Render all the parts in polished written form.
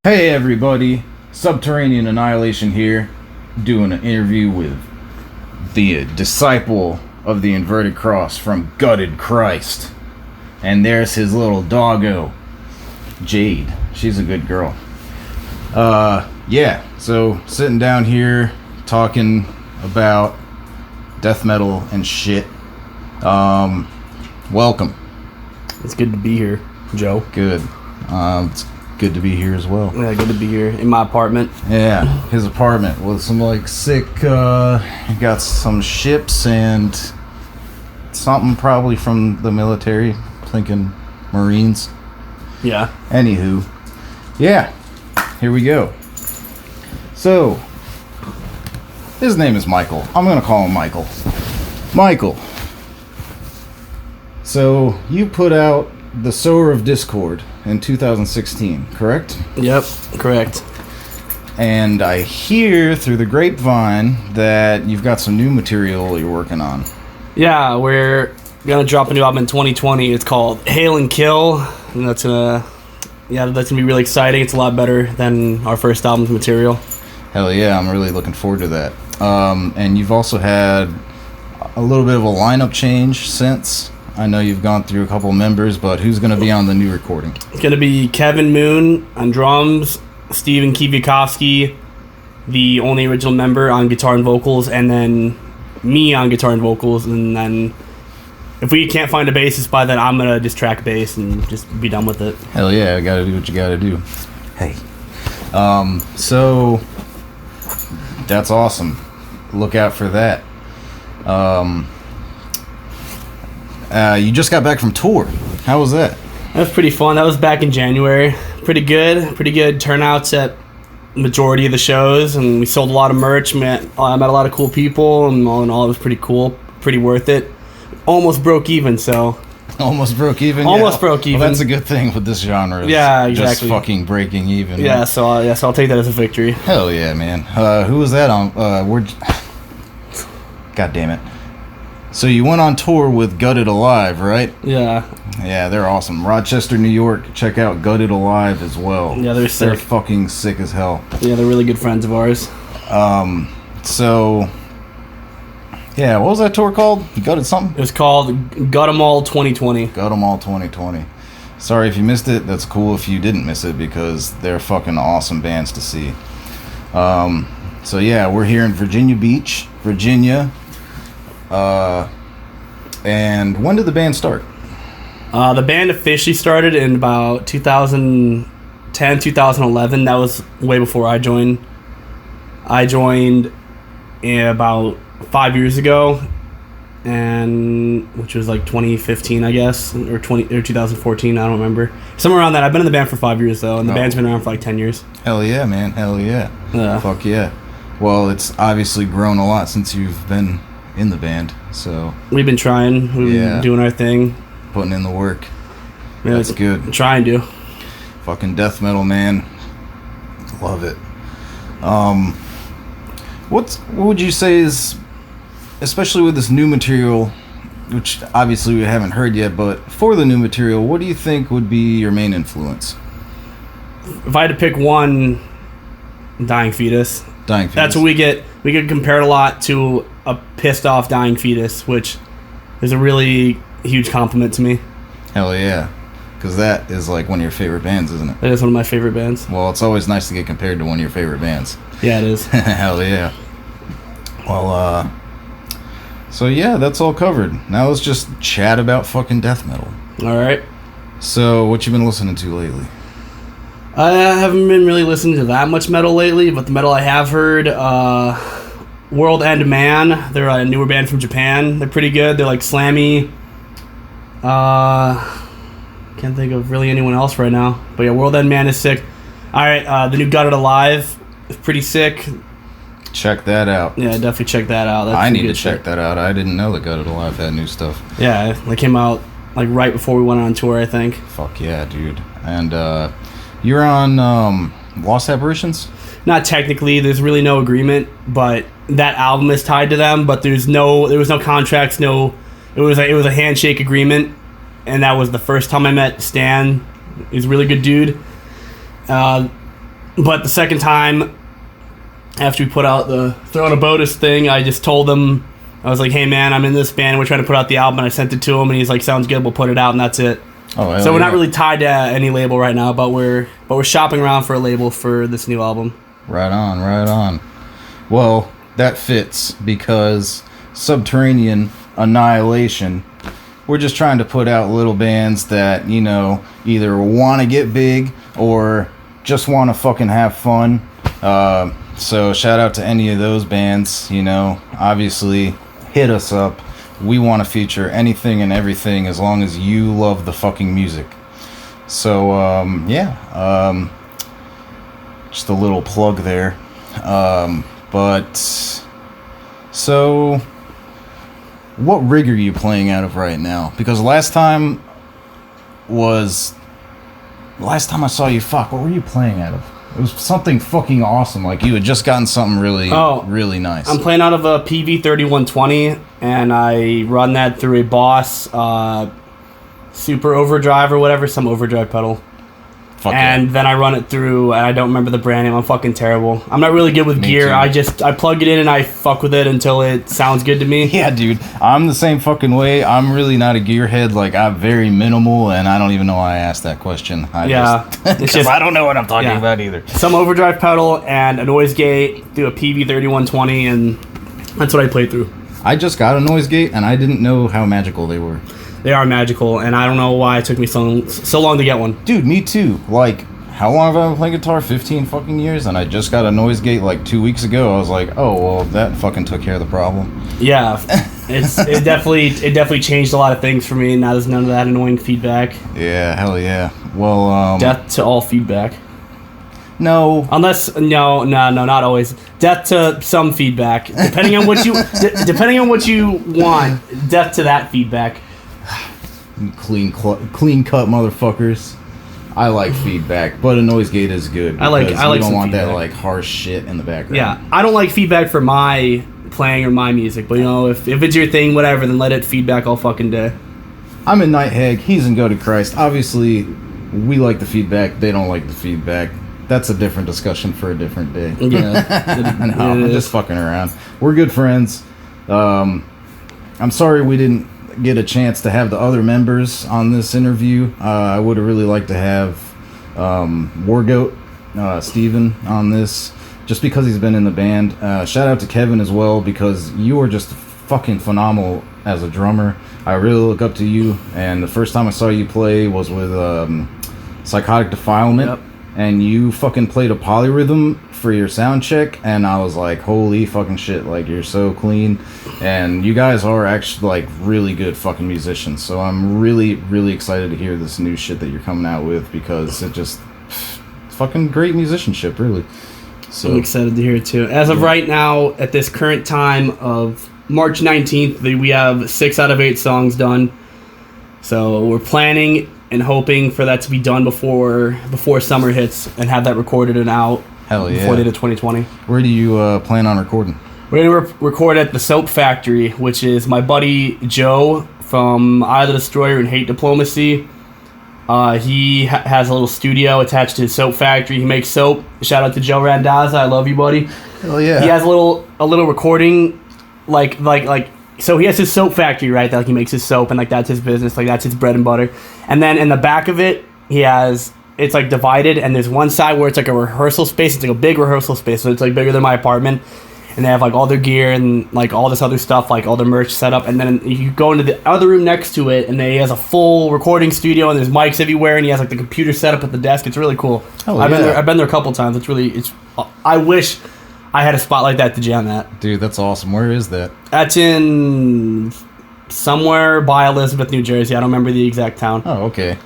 Hey everybody, Subterranean Annihilation here, doing an interview with the disciple of the inverted cross from Gutted Christ. And there's his little doggo, Jade. She's a good girl. So sitting down here talking about death metal and shit. Welcome. It's good to be here, Joe. Good. It's good to be here as well. Yeah, good to be here in my apartment. Yeah, his apartment with some sick, got some ships and something probably from the military, thinking Marines. Yeah. Anywho, yeah, here we go. So, his name is Michael. I'm gonna call him Michael. Michael. So, you put out The Sower of Discord in 2016, correct? Yep, correct. And I hear through the grapevine that you've got some new material you're working on. Yeah, we're gonna drop a new album in 2020. It's called Hail and Kill, and that's gonna be really exciting. It's a lot better than our first album's material. Hell yeah, I'm really looking forward to that. And you've also had a little bit of a lineup change since. I know you've gone through a couple members, but who's going to be on the new recording? It's going to be Kevin Moon on drums, Steven Kiewiakowski, the only original member, on guitar and vocals, and then me on guitar and vocals. And then if we can't find a bassist by then, I'm going to just track bass and just be done with it. Hell yeah, got to do what you got to do. Hey. So that's awesome. Look out for that. You just got back from tour. How was that? That was pretty fun. That was back in January. Pretty good turnouts at majority of the shows, and we sold a lot of merch. I met a lot of cool people, and all in all, it was pretty cool. Pretty worth it. Almost broke even, so. Almost broke even? Almost broke even. Well, that's a good thing with this genre. Yeah, exactly. Just fucking breaking even. Yeah, right? so I'll take that as a victory. Hell yeah, man. Who was that on? God damn it. So you went on tour with Gutted Alive, right? Yeah. Yeah, they're awesome. Rochester, New York. Check out Gutted Alive as well. Yeah, they're sick. They're fucking sick as hell. Yeah, they're really good friends of ours. So, yeah, what was that tour called? Gutted something? It was called Gut 'Em All 2020. Gut 'Em All 2020. Sorry if you missed it. That's cool if you didn't miss it, because they're fucking awesome bands to see. So yeah, we're here in Virginia Beach, Virginia. And when did the band start? The band officially started in about 2010, 2011. That was way before I joined. I joined about 5 years ago, and which was like 2015, I guess, or 2014. I don't remember. Somewhere around that. I've been in the band for 5 years though, and the band's been around for like 10 years. Hell yeah, man. Hell yeah. Fuck yeah. Well, it's obviously grown a lot since you've been in the band, so we've been trying. We've been doing our thing, putting in the work. Yeah, that's good. Trying to. Fucking death metal, man. Love it. What would you say is, especially with this new material, which obviously we haven't heard yet, but for the new material, what do you think would be your main influence? If I had to pick one, Dying Fetus. Dying Fetus. That's what we get. We get compared a lot to a pissed off dying fetus, which is a really huge compliment to me. Hell yeah. Because that is like one of your favorite bands, isn't it? That is one of my favorite bands. Well, it's always nice to get compared to one of your favorite bands. Yeah, it is. Hell yeah. Well, so yeah, that's all covered. Now let's just chat about fucking death metal. Alright. So, what you been listening to lately? I haven't been really listening to that much metal lately, but the metal I have heard, World End Man. They're a newer band from Japan. They're pretty good. They're like slammy. Can't think of really anyone else right now. But yeah, World End Man is sick. Alright, the new Gutted Alive is pretty sick. Check that out. Yeah, definitely check that out. I need to check that out. I didn't know that Gutted Alive had new stuff. Yeah, they came out like right before we went on tour, I think. Fuck yeah, dude. And you're on Lost Apparitions? Not technically. There's really no agreement, but that album is tied to them. But there was no contracts. It was a handshake agreement, and that was the first time I met Stan. He's a really good dude. But the second time, after we put out the Throwing a Botus thing, I just told him, I was like, hey man, I'm in this band, we're trying to put out the album, and I sent it to him, and he's like, sounds good, we'll put it out, and that's it. Oh, so we're not really tied to any label right now, but we're shopping around for a label for this new album. Right on, right on. Well, that fits because Subterranean Annihilation, we're just trying to put out little bands that, you know, either want to get big or just want to fucking have fun. So shout out to any of those bands, you know, obviously hit us up. We want to feature anything and everything as long as you love the fucking music. So, just a little plug there. So, what rig are you playing out of right now? Because last time I saw you, what were you playing out of? It was something fucking awesome. Like you had just gotten something really nice. I'm playing out of a PV3120, and I run that through a Boss Super Overdrive or whatever, some overdrive pedal. Then I run it through, I don't remember the brand name, I'm fucking terrible. I'm not really good with gear. Too. I plug it in and I fuck with it until it sounds good to me. Yeah, dude. I'm the same fucking way. I'm really not a gearhead. Like, I'm very minimal, and I don't even know why I asked that question. Because I don't know what I'm talking about either. Some overdrive pedal and a noise gate through a PV3120, and that's what I played through. I just got a noise gate, and I didn't know how magical they were. They are magical, and I don't know why it took me so long to get one. Dude, me too. Like, how long have I been playing guitar? 15 fucking years, and I just got a noise gate like 2 weeks ago. I was like, oh, well, that fucking took care of the problem. Yeah, it definitely changed a lot of things for me, and now there's none of that annoying feedback. Yeah, hell yeah. Well, death to all feedback. No. No, not always. Death to some feedback. Depending on what you want, death to that feedback. Clean cut motherfuckers. I like feedback, but a noise gate is good. I like. You don't want feedback. That like harsh shit in the background. Yeah, I don't like feedback for my playing or my music, but you know, if it's your thing, whatever, then let it feedback all fucking day. I'm in Night Hag. He's in Go to Christ. Obviously, we like the feedback. They don't like the feedback. That's a different discussion for a different day. Yeah, I'm just fucking around. We're good friends. I'm sorry we didn't get a chance to have the other members on this interview. I would have really liked to have Wargoat, Steven on this, just because he's been in the band. Shout out to Kevin as well, because you are just fucking phenomenal as a drummer. I really look up to you, and the first time I saw you play was with Psychotic Defilement. Yep. And you fucking played a polyrhythm for your sound check, and I was like, holy fucking shit, like, you're so clean. And you guys are actually, like, really good fucking musicians. So I'm really, really excited to hear this new shit that you're coming out with, because it's fucking great musicianship, really. So I'm excited to hear it too. As of right now, at this current time of March 19th, we have 6 out of 8 songs done. So we're planning and hoping for that to be done before summer hits and have that recorded and out. Hell yeah. Before the end of 2020. Where do you plan on recording? We're going to record at the Soap Factory, which is my buddy Joe from Eye of the Destroyer and Hate Diplomacy. He has a little studio attached to his soap factory. He makes soap. Shout out to Joe Randazza. I love you, buddy. Hell yeah. He has a little recording, so he has his soap factory, right? That he makes his soap, and that's his business, that's his bread and butter. And then in the back of it, it's divided, and there's one side where it's a rehearsal space. It's a big rehearsal space, so it's bigger than my apartment. And they have all their gear and all this other stuff, all their merch set up. And then you go into the other room next to it, and he has a full recording studio, and there's mics everywhere, and he has the computer set up at the desk. It's really cool. Oh, I've been there a couple times. I wish I had a spot like that to jam at. Dude, that's awesome. Where is that? That's in somewhere by Elizabeth, New Jersey. I don't remember the exact town. Oh, okay.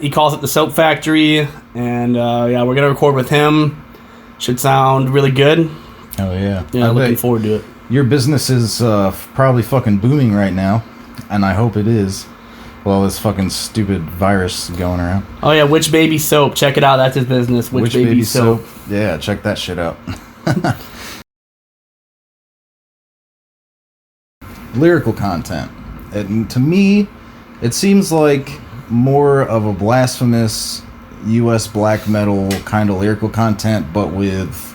He calls it the Soap Factory, and we're gonna record with him. Should sound really good. Oh yeah. Yeah, looking forward to it. Your business is probably fucking booming right now, and I hope it is. Well, this fucking stupid virus going around. Oh yeah, Witch Baby Soap. Check it out. That's his business. Witch Baby Soap. Yeah, check that shit out. Lyrical Content. To me, it seems like more of a blasphemous US black metal kind of lyrical content, but with,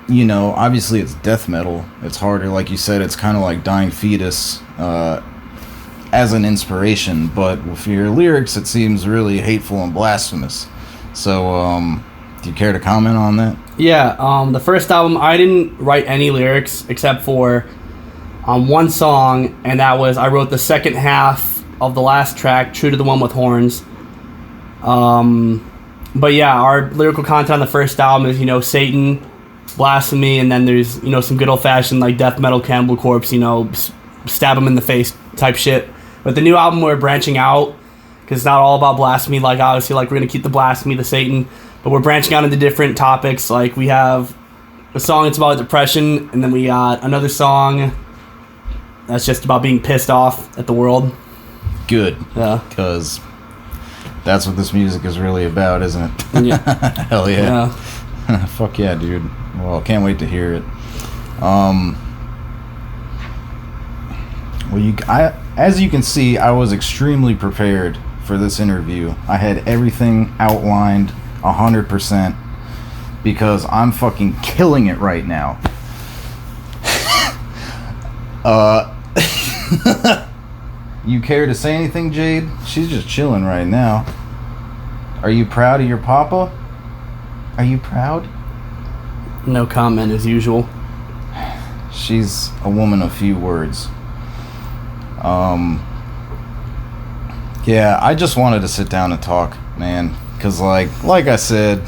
you know, obviously it's death metal. It's harder, like you said, it's kind of like Dying Fetus as an inspiration, but with your lyrics, it seems really hateful and blasphemous. So, do you care to comment on that? Yeah, the first album, I didn't write any lyrics except for one song, and that was, I wrote the second half of the last track, True to the One with Horns. But yeah, our lyrical content on the first album is, you know, Satan, blasphemy, and then there's, you know, some good old-fashioned, like, death metal, Cannibal Corpse, you know, stab him in the face type shit. But the new album, we're branching out, because it's not all about blasphemy. Like, obviously, like, we're going to keep the blasphemy, the Satan, but we're branching out into different topics. Like, we have a song that's about depression, and then we got another song that's just about being pissed off at the world. Good. Yeah. Because that's what this music is really about, isn't it? Yeah. Hell yeah. Yeah. Fuck yeah, dude. Well, can't wait to hear it. As you can see, I was extremely prepared for this interview. I had everything outlined 100% because I'm fucking killing it right now. You care to say anything, Jade? She's just chilling right now. Are you proud of your papa? Are you proud? No comment as usual. She's a woman of few words. Yeah, I just wanted to sit down and talk, man, because like I said,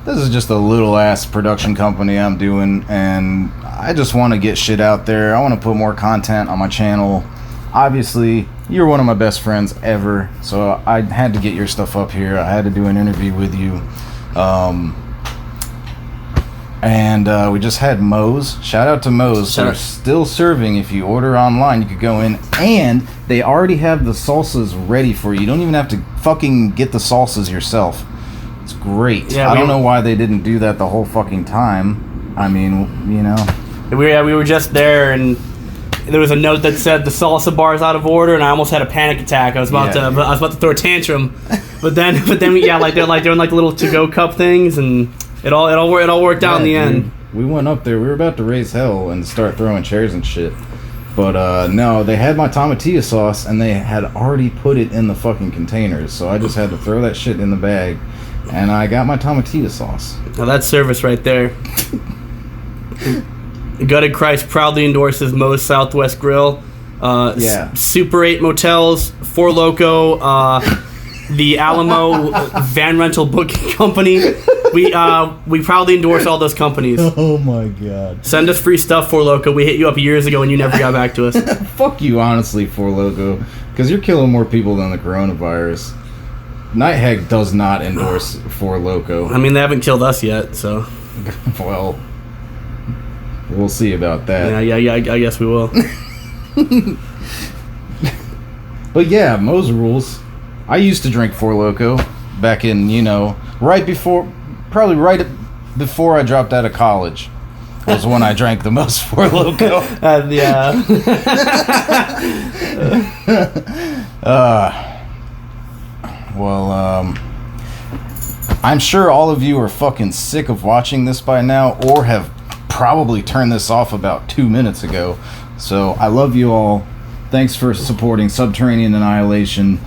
this is just a little ass production company I'm doing, and I just want to get shit out there. I want to put more content on my channel. Obviously, you're one of my best friends ever, so I had to get your stuff up here. I had to do an interview with you. And we just had Moe's. Shout out to Moe's. They're still serving. If you order online, you could go in, and they already have the salsas ready for you. You don't even have to fucking get the salsas yourself. It's great. Yeah, I don't know why they didn't do that the whole fucking time. I mean, you know. We were just there, and there was a note that said the salsa bar is out of order, and I almost had a panic attack. I was about to throw a tantrum, but then yeah, like they're doing like the little to-go cup things, and it all worked out in the end. We went up there. We were about to raise hell and start throwing chairs and shit, but no, they had my tomatillo sauce, and they had already put it in the fucking containers, so I just had to throw that shit in the bag, and I got my tomatillo sauce. Now that's service right there. Gutted Christ proudly endorses Moe's Southwest Grill. Super 8 Motels, Four Loko, the Alamo Van Rental Booking Company. We proudly endorse all those companies. Oh my god. Send us free stuff, Four Loko. We hit you up years ago and you never got back to us. Fuck you, honestly, Four Loko. Because you're killing more people than the coronavirus. Nighthag does not endorse Four Loko. I mean, they haven't killed us yet, so. Well, we'll see about that. Yeah, I guess we will. But yeah, Moe's rules. I used to drink Four Loko back in, right before I dropped out of college was when I drank the most Four Loko. Yeah. Well, I'm sure all of you are fucking sick of watching this by now, or have probably turned this off about 2 minutes ago. So I love you all. Thanks for supporting Subterranean Annihilation.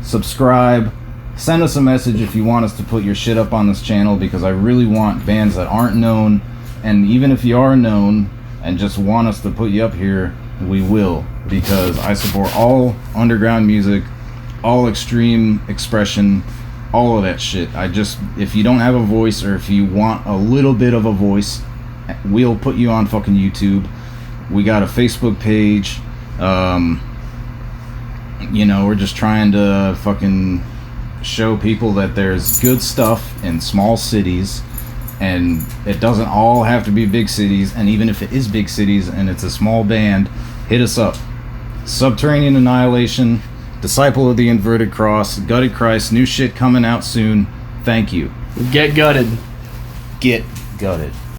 Subscribe. Send us a message if you want us to put your shit up on this channel, because I really want bands that aren't known, and even if you are known and just want us to put you up here, we will, because I support all underground music, all extreme expression, all of that shit. If you don't have a voice, or if you want a little bit of a voice, we'll put you on fucking YouTube. We got a Facebook page. We're just trying to fucking show people that there's good stuff in small cities, and it doesn't all have to be big cities. And even if it is big cities and it's a small band, hit us up. Subterranean Annihilation, Disciple of the Inverted Cross, Gutted Christ, new shit coming out soon. Thank you. Get gutted. Get gutted.